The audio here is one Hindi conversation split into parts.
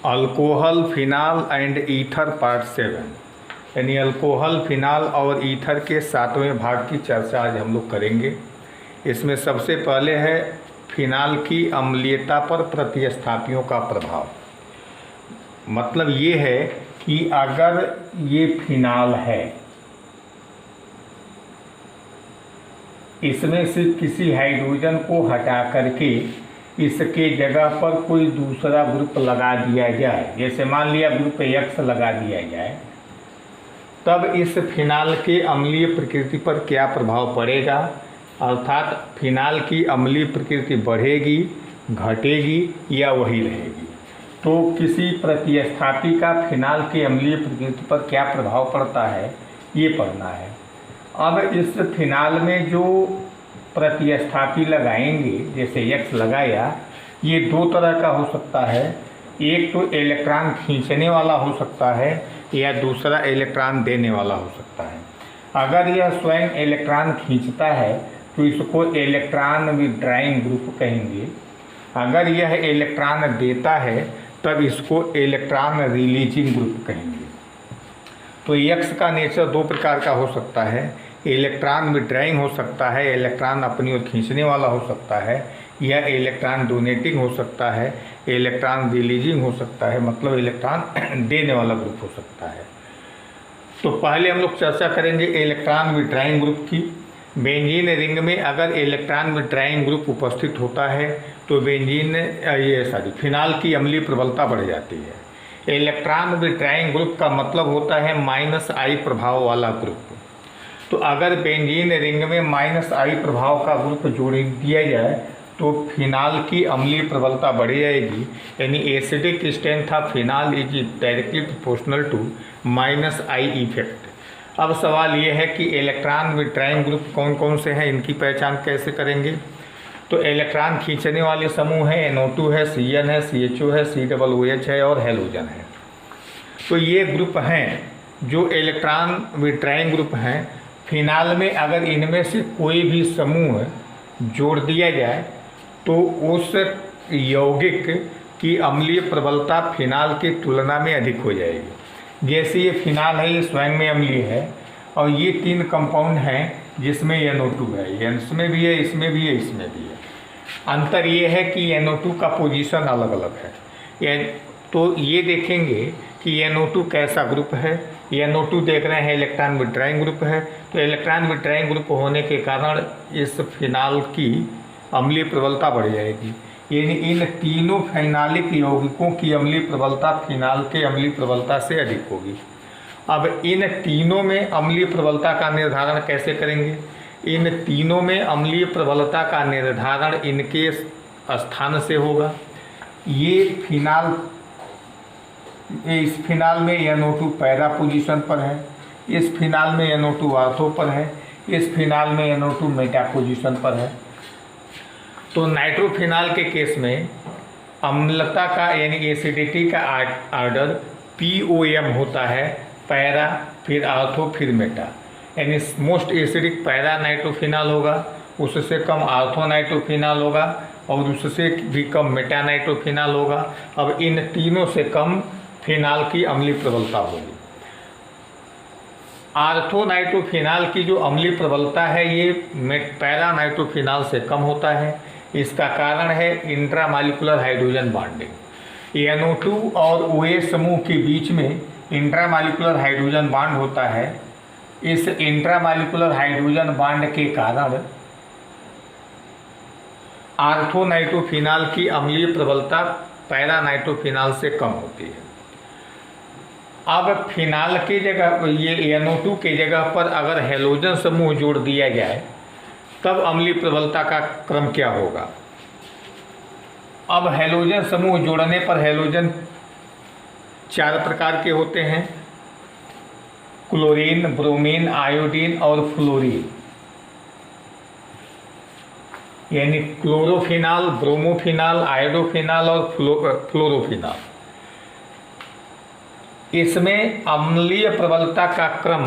Alcohol, phenol and ether part 7, यानी अल्कोहल, फिनाल और ईथर के 7वें भाग की चर्चा आज हम लोग करेंगे। इसमें सबसे पहले है फिनाल की अम्लीयता पर प्रतिस्थापियों का प्रभाव। मतलब ये है कि अगर ये फिनाल है, इसमें से किसी हाइड्रोजन को हटा करके इसके जगह पर कोई दूसरा ग्रुप लगा दिया जाए, जैसे मान लिया ग्रुप X लगा दिया जाए, तब इस फिनाल के अम्लीय प्रकृति पर क्या प्रभाव पड़ेगा, अर्थात फिनाल की अम्लीय प्रकृति बढ़ेगी, घटेगी या वही रहेगी। तो किसी प्रतिस्थापी का फिनाल की अम्लीय प्रकृति पर क्या प्रभाव पड़ता है ये पढ़ना है। अब इस फिनाल में जो प्रतिस्थापी लगाएंगे, जैसे X लगाया, ये दो तरह का हो सकता है। एक तो इलेक्ट्रॉन खींचने वाला हो सकता है या दूसरा इलेक्ट्रॉन देने वाला हो सकता है। अगर यह स्वयं इलेक्ट्रॉन खींचता है तो इसको इलेक्ट्रॉन विड्राइंग ग्रुप कहेंगे। अगर यह इलेक्ट्रॉन देता है तब इसको इलेक्ट्रॉन रिलीजिंग ग्रुप कहेंगे। तो X का नेचर दो प्रकार का हो सकता है, इलेक्ट्रॉन विड्राइंग हो सकता है, इलेक्ट्रॉन अपनी ओर खींचने वाला हो सकता है, या इलेक्ट्रॉन डोनेटिंग हो सकता है, इलेक्ट्रॉन रिलीजिंग हो सकता है, मतलब इलेक्ट्रॉन देने वाला ग्रुप हो सकता है। तो पहले हम लोग चर्चा करेंगे इलेक्ट्रॉन विड्राइंग ग्रुप की। बेंजीन रिंग में अगर इलेक्ट्रॉन विड्राइंग ग्रुप उपस्थित होता है तो फिनाल की अम्लीय प्रबलता बढ़ जाती है। इलेक्ट्रॉन विड्राइंग ग्रुप का मतलब होता है -I प्रभाव वाला ग्रुप। तो अगर बेंजीन रिंग में -I प्रभाव का ग्रुप जोड़ दिया जाए तो फिनाल की अम्लीय प्रबलता बढ़ जाएगी, यानी acidic strength of phenol is directly proportional to -I effect. अब सवाल ये है कि इलेक्ट्रॉन विड्राइंग ग्रुप कौन कौन से हैं, इनकी पहचान कैसे करेंगे। तो इलेक्ट्रॉन खींचने वाले समूह हैं, NO2 है, Cn है, CHO है, COOH है और हैलोजन है। तो ये ग्रुप हैं जो इलेक्ट्रॉन विड्राइंग ग्रुप हैं। फिनाल में अगर इनमें से कोई भी समूह जोड़ दिया जाए तो उस यौगिक की अम्लीय प्रबलता फिनाल की तुलना में अधिक हो जाएगी। जैसे ये फिनाल है, ये स्वयं में अम्लीय है और ये 3 कंपाउंड हैं जिसमें NO2 है, इसमें भी है, इसमें भी है, इसमें भी है। अंतर ये है कि NO2 का पोजीशन अलग अलग है। तो ये देखेंगे कि NO2 कैसा ग्रुप है। NO2 देख रहे हैं इलेक्ट्रॉन विड्राइंग ग्रुप है, तो इलेक्ट्रॉन विड्राइंग ग्रुप होने के कारण इस फिनाल की अम्लीय प्रबलता बढ़ जाएगी, यानी इन तीनों फिनालिक यौगिकों की अम्लीय प्रबलता फिनाल के अम्लीय प्रबलता से अधिक होगी। अब इन तीनों में अम्लीय प्रबलता का निर्धारण कैसे करेंगे। इन तीनों में अम्लीय प्रबलता का निर्धारण इनके स्थान से होगा। ये फिनाल, इस फिनाल में NO2 पैरा पोजीशन पर है, इस फिनाल में NO2 आर्थो पर है, इस फिनाल में NO2 मेटा पोजीशन पर है। तो नाइट्रोफिनाल के केस में अम्लता का यानी एसिडिटी का ऑर्डर POM होता है, पैरा, फिर आर्थो, फिर मेटा। यानी मोस्ट एसिडिक पैरा नाइट्रोफिनाल होगा, उससे कम आर्थो नाइट्रोफिनाल होगा और उससे भी कम मेटा नाइट्रोफिनाल होगा। अब इन तीनों से कम फिनाल की अम्लीय प्रबलता होगी। आर्थो नाइट्रोफिनाल की जो अम्लीय प्रबलता है ये पैरा नाइट्रोफिनाल से कम होता है। इसका कारण है इंट्रामॉलिक्यूलर हाइड्रोजन बॉन्डिंग। NO2 और OH समूह के बीच में इंट्रामॉलिक्यूलर हाइड्रोजन बॉन्ड होता है। इस इंट्रामॉलिक्यूलर हाइड्रोजन बॉन्ड के कारण आर्थो नाइट्रोफिनाल की अम्लीय प्रबलता पैरा नाइट्रोफिनाल से कम होती है। अब फिनाल की जगह ये NO2 के जगह पर अगर हैलोजन समूह जोड़ दिया जाए तब अम्लीय प्रबलता का क्रम क्या होगा। अब हैलोजन समूह जोड़ने पर हैलोजन 4 प्रकार के होते हैं, क्लोरीन, ब्रोमीन, आयोडीन और फ्लोरीन। यानी क्लोरोफिनाल, ब्रोमोफिनाल, आयोडोफिनाल और फ्लोरोफिनाल। इसमें अम्लीय प्रबलता का क्रम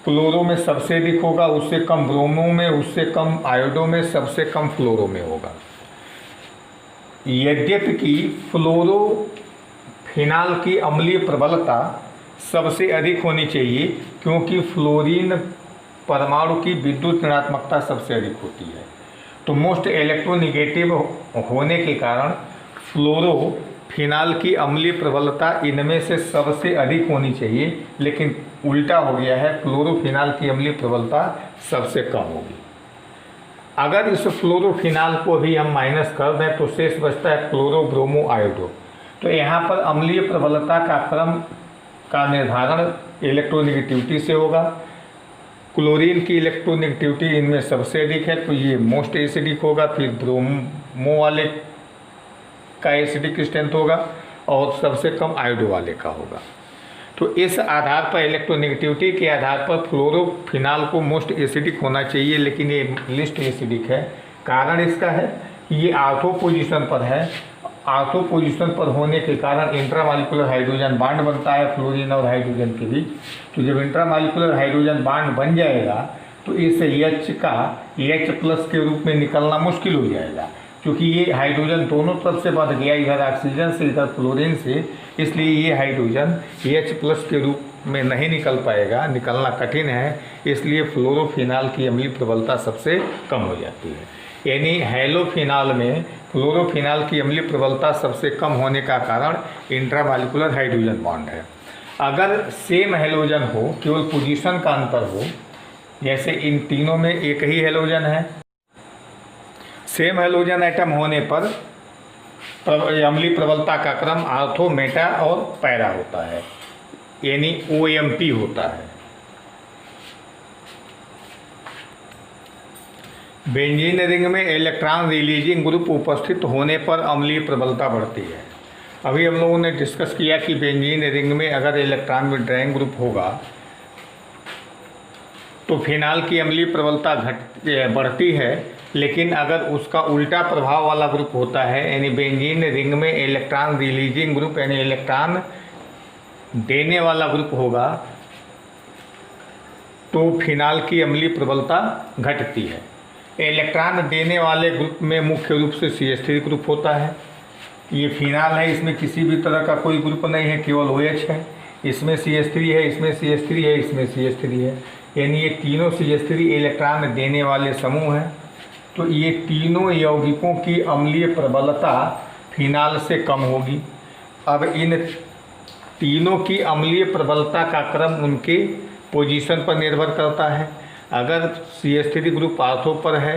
क्लोरो में सबसे अधिक होगा, उससे कम ब्रोमो में, उससे कम आयोडो में, सबसे कम फ्लोरो में होगा। यद्यपि कि फ्लोरो फिनाल की अम्लीय प्रबलता सबसे अधिक होनी चाहिए, क्योंकि फ्लोरीन परमाणु की विद्युत ऋणात्मकता सबसे अधिक होती है। तो मोस्ट इलेक्ट्रोनिगेटिव होने के कारण फ्लोरोफिनाल की अम्लीय प्रबलता इनमें से सबसे अधिक होनी चाहिए, लेकिन उल्टा हो गया है, फ्लोरोफिनाल की अम्लीय प्रबलता सबसे कम होगी। अगर इस फ्लोरोफिनाल को भी हम माइनस कर दें तो शेष बचता है क्लोरोब्रोमो आयोडो। तो यहाँ पर अम्लीय प्रबलता का क्रम का निर्धारण इलेक्ट्रोनिगेटिविटी से होगा। क्लोरीन की इलेक्ट्रोनिगेटिविटी इनमें सबसे अधिक है, तो ये मोस्ट एसिडिक होगा। फिर ब्रोमो वाले का एसिडिक स्ट्रेंथ होगा और सबसे कम आयोडो वाले का होगा। तो इस आधार पर इलेक्ट्रोनिगेटिविटी के आधार पर फ्लोरोफिनाल को मोस्ट एसिडिक होना चाहिए, लेकिन ये लिस्ट एसिडिक है। कारण इसका है कि ये आर्थो पोजीशन पर है। आर्थो पोजीशन पर होने के कारण इंट्रामॉलिक्यूलर हाइड्रोजन बांड बनता है फ्लोरीन और हाइड्रोजन के बीच। तो जब इंट्रामॉलिक्यूलर हाइड्रोजन बांड बन जाएगा तो इस H का H+ के रूप में निकलना मुश्किल हो जाएगा, क्योंकि ये हाइड्रोजन दोनों तरफ से बढ़ गया, इधर ऑक्सीजन से इधर फ्लोरीन से, इसलिए ये हाइड्रोजन H+ के रूप में नहीं निकल पाएगा, निकलना कठिन है। इसलिए फ्लोरोफिनाल की अम्लीय प्रबलता सबसे कम हो जाती है। यानी हैलोफिनाल में फ्लोरोफिनाल की अम्लीय प्रबलता सबसे कम होने का कारण इंट्रामॉलिक्यूलर हाइड्रोजन बॉन्ड है। अगर सेम हैलोजन हो, केवल पोजीशन का अंतर हो, जैसे इन तीनों में एक ही हैलोजन है, सेम हैलोजन एटम होने पर अम्लीय प्रबलता का क्रम आर्थो, मेटा और पैरा होता है, यानी OMP होता है। बेंजीन रिंग में इलेक्ट्रॉन रिलीजिंग ग्रुप उपस्थित होने पर अम्लीय प्रबलता बढ़ती है। अभी हम लोगों ने डिस्कस किया कि बेंजीन रिंग में अगर इलेक्ट्रॉन विड्रॉइंग ग्रुप होगा तो फिनाल की अम्लीय प्रबलता बढ़ती है, लेकिन अगर उसका उल्टा प्रभाव वाला ग्रुप होता है, यानी बेंजीन रिंग में इलेक्ट्रॉन रिलीजिंग ग्रुप यानी इलेक्ट्रॉन देने वाला ग्रुप होगा, तो फिनाल की अम्लीय प्रबलता घटती है। इलेक्ट्रॉन देने वाले ग्रुप में मुख्य रूप से CH3 ग्रुप होता है। ये फिनाल है, इसमें किसी भी तरह का कोई ग्रुप नहीं है, केवल OH है। इसमें CH3 है, इसमें CH3 है, इसमें CH3 है, यानी ये तीनों CH3 इलेक्ट्रॉन देने वाले समूह हैं। तो ये तीनों यौगिकों की अम्लीय प्रबलता फिनाल से कम होगी। अब इन तीनों की अम्लीय प्रबलता का क्रम उनके पोजीशन पर निर्भर करता है। अगर CH3 ग्रुप आर्थो पर है,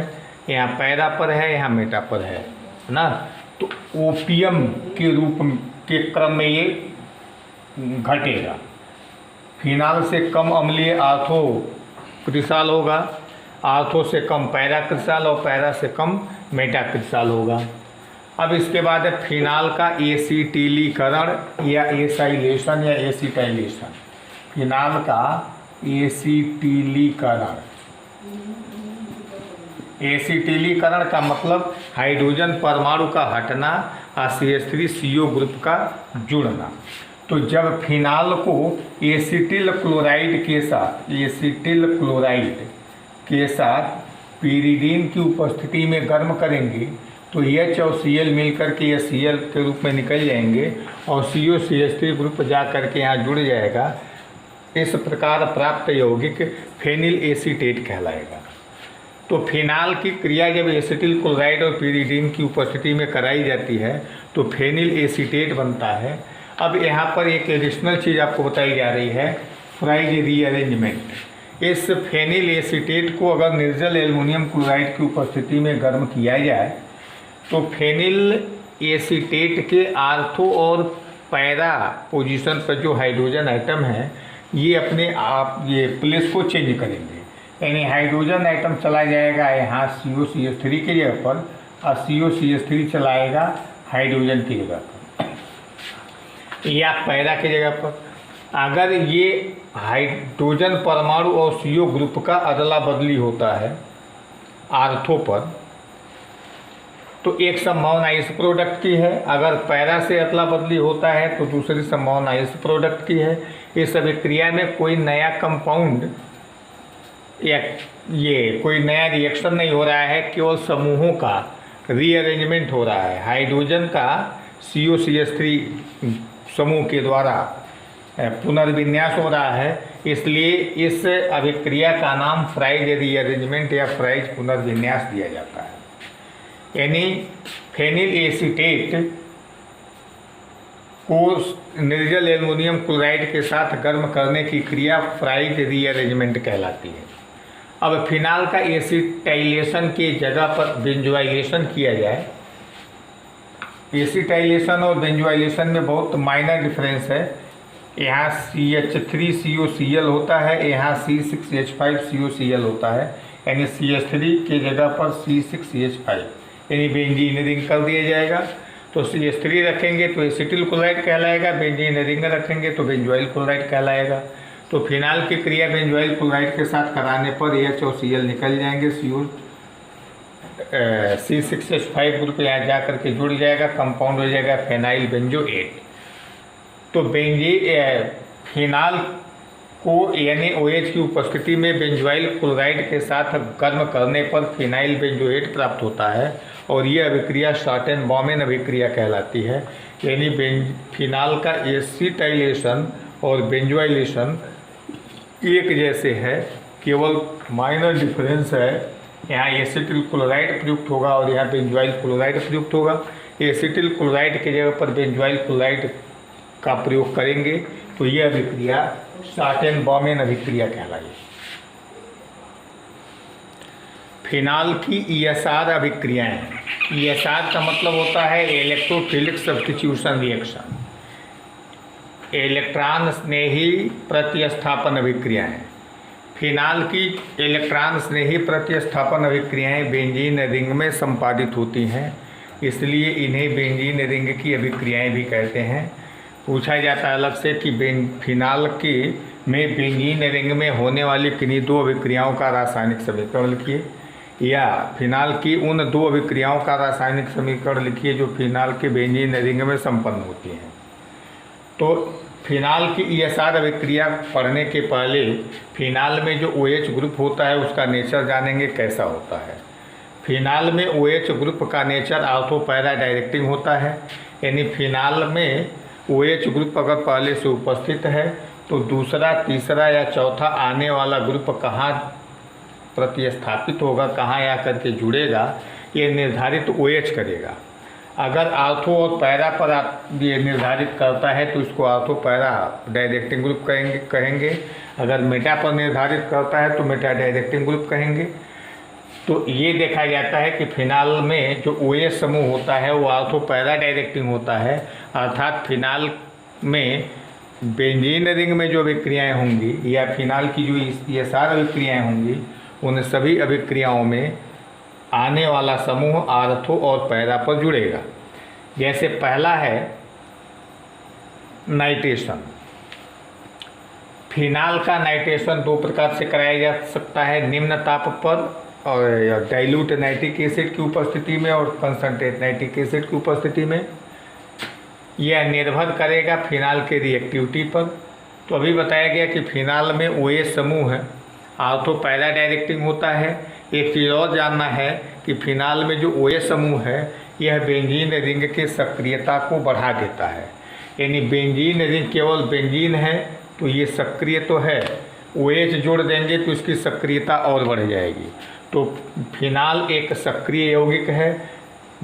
यहाँ पैरा पर है, यहाँ मेटा पर है ना, तो ओपियम के रूप के क्रम में ये घटेगा। फिनाल से कम अम्लीय आर्थो क्रिसाल होगा, आर्थो से कम पैरा क्रिसाल और पैरा से कम मेटा क्रिसाल होगा। अब इसके बाद है फिनाल का एसिटिलीकरण या एसाइलेशन या एसिटाइलेशन। फिनाल का एसिटिलीकरण, एसिटिलीकरण का मतलब हाइड्रोजन परमाणु का हटना और CH3CO ग्रुप का जुड़ना। तो जब फिनाल को एसिटिल क्लोराइड के साथ पीरिडीन की उपस्थिति में गर्म करेंगे तो H और Cl मिलकर के यह Cl के रूप में निकल जाएंगे और COCH3 ग्रुप जा करके यहाँ जुड़ जाएगा। इस प्रकार प्राप्त यौगिक फेनिल एसीटेट कहलाएगा। तो फिनाल की क्रिया जब एसिटिल क्लोराइड और पीरिडीन की उपस्थिति में कराई जाती है तो फेनिल एसीटेट बनता है। अब यहाँ पर एक एडिशनल चीज़ आपको बताई जा रही है, फ्राइज रीअरेंजमेंट। इस फेनिल एसीटेट को अगर निर्जल एल्युमिनियम क्लोराइड की उपस्थिति में गर्म किया जाए तो फेनिल एसीटेट के आर्थो और पैरा पोजीशन पर जो हाइड्रोजन आइटम है ये अपने आप ये प्लेस को चेंज करेंगे, यानी हाइड्रोजन आइटम चला जाएगा यहाँ COCH3 की जगह पर और COCH3 चलाएगा हाइड्रोजन की जगह पर या पैरा की जगह पर। अगर ये हाइड्रोजन परमाणु और CO ग्रुप का अदला बदली होता है आर्थो पर तो एक संभावना इस प्रोडक्ट की है, अगर पैरा से अदला बदली होता है तो दूसरी संभावना इस प्रोडक्ट की है। इस अभिक्रिया में कोई नया कंपाउंड या ये कोई नया रिएक्शन नहीं हो रहा है, केवल समूहों का रीअरेंजमेंट हो रहा है। हाइड्रोजन का COCH3 समूह के द्वारा पुनर्विन्यास हो रहा है, इसलिए इस अभिक्रिया का नाम फ्राइज रीअरेंजमेंट या फ्राइज पुनर्विन्यास दिया जाता है। यानी फेनिल एसीटेट को निर्जल एल्युमिनियम क्लोराइड के साथ गर्म करने की क्रिया फ्राइज रीअरेंजमेंट कहलाती है। अब फिनाल का एसिटाइलेशन की जगह पर बेंजोआइलेशन किया जाए। एसिटाइलेशन और बेंजोआइलेशन में बहुत माइनर डिफरेंस है। यहाँ CH3COCl होता है, यहाँ C6H5COCl होता है, यानी CH3 के जगह पर C6CH5 यानी बेंजीन रिंग कर दिया जाएगा। तो CH3 रखेंगे तो एसिटिल क्लोराइड कहलाएगा, बेंजीन रिंग रखेंगे तो बेंजोइल क्लोराइड कहलाएगा। तो फिनाल की क्रिया बेंजोइल क्लोराइड के साथ कराने पर H और Cl निकल जाएंगे, C6H5 ग्रुप यहाँ जा करके जुड़ जाएगा, कंपाउंड हो जाएगा फेनाइल बेंजोएट। तो फिनाल को यानी OH की उपस्थिति में बेंजोइल क्लोराइड के साथ गर्म करने पर फिनाइल बेंजोएट प्राप्त होता है और ये अभिक्रिया शॉर्टेन-बॉमेन अभिक्रिया कहलाती है। यानी फिनाल का एसिटाइलेशन और बेंजोइलेशन एक जैसे है, केवल माइनर डिफरेंस है। यहाँ एसिटिल क्लोराइड प्रयुक्त होगा और यहाँ बेंजोइल क्लोराइड प्रयुक्त होगा। एसिटिल क्लोराइड के जगह पर बेंजोइल क्लोराइड का प्रयोग करेंगे तो यह अभिक्रिया शॉर्टेन-बॉमेन अभिक्रिया कहलाएगी। फिनाल की ESR अभिक्रियाएं। ESR का मतलब होता है इलेक्ट्रोफिलिक सब्स्टिट्यूशन रिएक्शन, इलेक्ट्रॉन स्नेही प्रतिस्थापन अभिक्रियाएं। फिनाल की इलेक्ट्रॉन स्नेही प्रतिस्थापन अभिक्रियाएं बेंजीन रिंग में संपादित होती हैं, इसलिए इन्हें बेंजीन रिंग की अभिक्रियाएं भी कहते हैं। पूछा जाता है अलग से कि फिनाल की में बेंजीन रिंग में होने वाली किन्हीं दो अभिक्रियाओं का रासायनिक समीकरण लिखिए, या फिनाल की उन दो अभिक्रियाओं का रासायनिक समीकरण लिखिए जो फिनाल के बेंजीन रिंग में संपन्न होती हैं। तो फिनाल की ESR अभिक्रिया पढ़ने के पहले फिनाल में जो OH ग्रुप होता है उसका नेचर जानेंगे कैसा होता है। फिनाल में OH ग्रुप का नेचर ऑर्थो पैरा डायरेक्टिंग होता है, यानी फिनाल में OH ग्रुप अगर पहले से उपस्थित है तो दूसरा, तीसरा या चौथा आने वाला ग्रुप कहाँ प्रतिस्थापित होगा, कहाँ आकर के जुड़ेगा, ये निर्धारित OH करेगा। अगर ऑर्थो और पैरा पर ये निर्धारित करता है तो इसको ऑर्थो पैरा डायरेक्टिंग ग्रुप कहेंगे। अगर मेटा पर निर्धारित करता है तो मेटा डायरेक्टिंग ग्रुप कहेंगे। तो ये देखा जाता है कि फिनाल में जो OH समूह होता है वो ऑर्थो पैरा डायरेक्टिंग होता है, अर्थात फिनाल में बेंजीन रिंग में जो अभिक्रियाएँ होंगी या फिनाल की जो ESR अभिक्रियाएँ होंगी उन सभी अभिक्रियाओं में आने वाला समूह ऑर्थो और पैरा पर जुड़ेगा। जैसे पहला है नाइट्रेशन। फिनाल का नाइट्रेशन दो प्रकार से कराया जा सकता है, निम्न ताप पर और डाइल्यूट नाइट्रिक एसिड की उपस्थिति में और कंसंट्रेट नाइट्रिक एसिड की उपस्थिति में। यह निर्भर करेगा फिनाल के रिएक्टिविटी पर। तो अभी बताया गया कि फिनाल में OH समूह है, ऑर्थो पैरा डायरेक्टिंग होता है। एक चीज़ और जानना है कि फिनाल में जो OH समूह है यह बेंजीन रिंग के सक्रियता को बढ़ा देता है, यानी बेंजीन रिंग केवल बेंजीन है तो ये सक्रिय तो है, OH जोड़ देंगे तो इसकी सक्रियता और बढ़ जाएगी। तो फिनाल एक सक्रिय यौगिक है,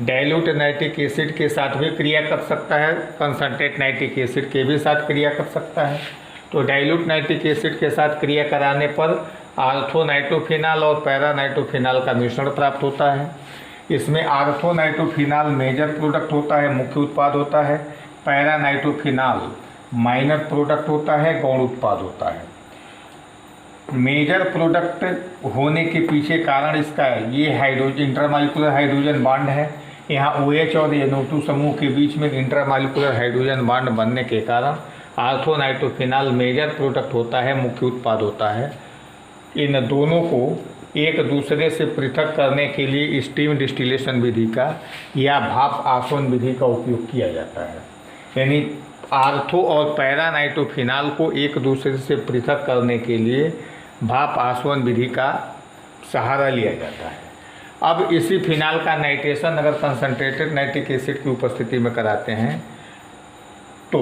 डाइल्यूट नाइट्रिक एसिड के साथ भी क्रिया कर सकता है, कंसंट्रेट नाइट्रिक एसिड के भी साथ क्रिया कर सकता है। तो डाइल्यूट नाइट्रिक एसिड के साथ क्रिया कराने पर ऑर्थो नाइट्रोफिनाल और पैरा नाइट्रोफिनाल का मिश्रण प्राप्त होता है। इसमें ऑर्थो नाइट्रोफिनाल मेजर प्रोडक्ट होता है, मुख्य उत्पाद होता है। पैरा नाइट्रोफिनाल माइनर प्रोडक्ट होता है, गौण उत्पाद होता है। मेजर प्रोडक्ट होने के पीछे कारण इसका है ये हाइड्रोजन इंटरमॉलिक्यूलर हाइड्रोजन बॉन्ड है। यहाँ OH और NO2 समूह के बीच में इंटरमॉलिक्यूलर हाइड्रोजन बॉन्ड बनने के कारण ऑर्थो नाइट्रोफिनाल मेजर प्रोडक्ट होता है, मुख्य उत्पाद होता है। इन दोनों को एक दूसरे से पृथक करने के लिए स्टीम डिस्टिलेशन विधि का या भाप आसवन विधि का उपयोग किया जाता है, यानी ऑर्थो और पैरा नाइट्रोफिनाल को एक दूसरे से पृथक करने के लिए भाप आसवन विधि का सहारा लिया जाता है। अब इसी फिनाल का नाइट्रेशन अगर कंसंट्रेटेड नाइट्रिक एसिड की उपस्थिति में कराते हैं तो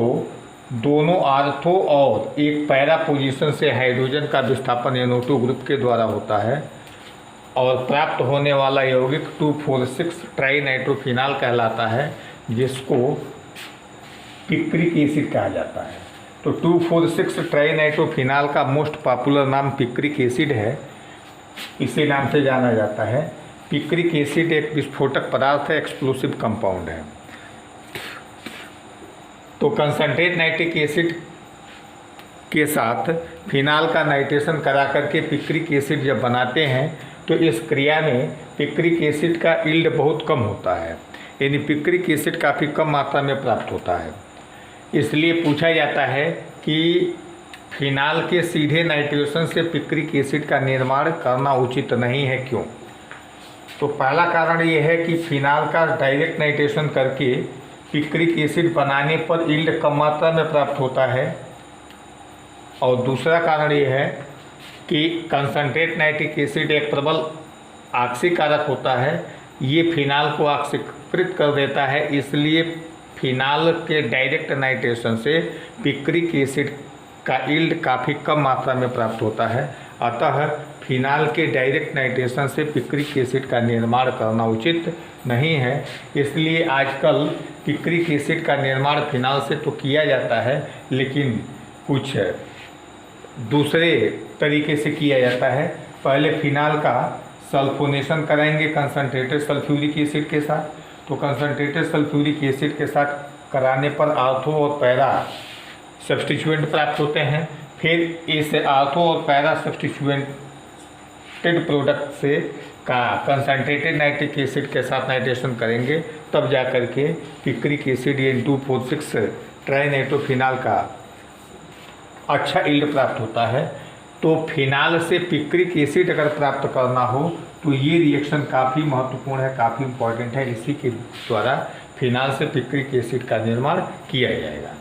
दोनों आर्थो और एक पैरा पोजीशन से हाइड्रोजन का विस्थापन NO2 ग्रुप के द्वारा होता है और प्राप्त होने वाला यौगिक 2,4,6 ट्राइनाइट्रोफिनाल कहलाता है, जिसको पिक्रिक एसिड कहा जाता है। तो 2,4,6 ट्राइनाइट्रोफिनाल का मोस्ट पॉपुलर नाम पिक्रिक एसिड है, इसी नाम से जाना जाता है। पिक्रिक एसिड एक विस्फोटक पदार्थ है, एक्सप्लोसिव कंपाउंड है। तो कंसंट्रेट नाइट्रिक एसिड के साथ फिनाल का नाइट्रेशन करा करके पिक्रिक एसिड जब बनाते हैं तो इस क्रिया में पिक्रिक एसिड का यील्ड बहुत कम होता है, यानी पिक्रिक एसिड काफ़ी कम मात्रा में प्राप्त होता है। इसलिए पूछा जाता है कि फिनाल के सीधे नाइट्रेशन से पिक्रिक एसिड का निर्माण करना उचित नहीं है, क्यों? तो पहला कारण ये है कि फिनाल का डायरेक्ट नाइट्रेशन करके पिक्रिक एसिड बनाने पर यील्ड कम मात्रा में प्राप्त होता है, और दूसरा कारण ये है कि कंसंट्रेट नाइट्रिक एसिड एक प्रबल ऑक्सीकारक होता है, ये फिनाल को ऑक्सीकृत कर देता है। इसलिए फिनाल के डायरेक्ट नाइट्रेशन से पिक्रिक एसिड का यील्ड काफ़ी कम मात्रा में प्राप्त होता है। अतः फिनाल के डायरेक्ट नाइट्रेशन से पिक्रिक एसिड का निर्माण करना उचित नहीं है। इसलिए आजकल पिक्रिक एसिड का निर्माण फिनाल से तो किया जाता है, लेकिन कुछ दूसरे तरीके से किया जाता है। पहले फिनाल का सल्फोनेशन कराएंगे कंसनट्रेटेड सल्फ्यूरिक एसिड के साथ। तो कंसनट्रेटेड सल्फ्यूरिक एसिड के साथ कराने पर आर्थो और पैरा सब्स्टिट्यूएंट प्राप्त होते हैं। फिर इस आर्थो और पैरा सब्स्टिट्यूएंटेड प्रोडक्ट से का कंसनट्रेटेड नाइट्रिक एसिड के साथ नाइट्रेशन करेंगे, तब जा कर के पिक्रिक एसिड या 2,4,6 ट्राइनाइट्रोफिनाल का अच्छा यील्ड प्राप्त होता है। तो फिनाल से पिक्रिक एसिड अगर प्राप्त करना हो तो ये रिएक्शन काफ़ी महत्वपूर्ण है, काफ़ी इम्पॉर्टेंट है। इसी के द्वारा फिनाल से पिक्रिक एसिड का निर्माण किया जाएगा।